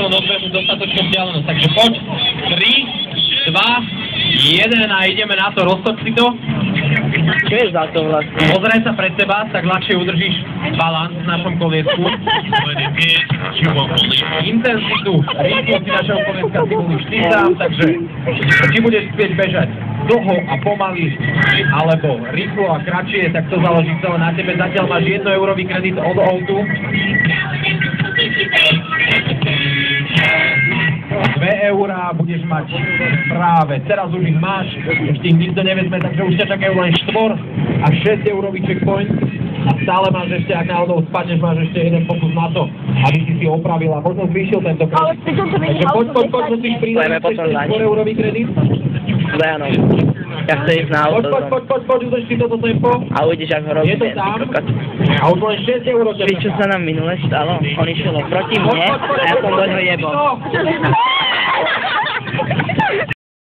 odbehnúť dostatočnú vzdialenosť. Takže poď, 3, 2, 1 a ideme na to, roztoč si to. Čo je za to vlastne? Pozeraj sa pred seba, tak ľahšie udržíš balans v našom koliesku. Intenzitu, rýchlosti našeho kolieska si volíš ty sám, takže či budeš chcieť bežať dlho a pomaly, alebo rýchlo a kratšie, tak to záleží celé na tebe. Zatiaľ máš 1 eurový kredit od O2. 2 eurá budeš mať práve, teraz už ich máš, ešte ich nikto nevezme, takže už ťa čakajú len 4 a 6 eurový checkpoint a stále máš ešte, ak náhodou spadneš, máš ešte jeden pokus na to, aby si opravil a možno zvýšil tento kredit. Takže poď, musíš pridať ešte 4 eurový kredit. Áno. Ja chcem ísť na auto. Poď, udrž si toto tempo. A uvidíš, ako robí. Je to tam. A už len 6 eur. Víš, čo sa nám minule stalo? On išiel oproti mne a ja som do ňo jebol.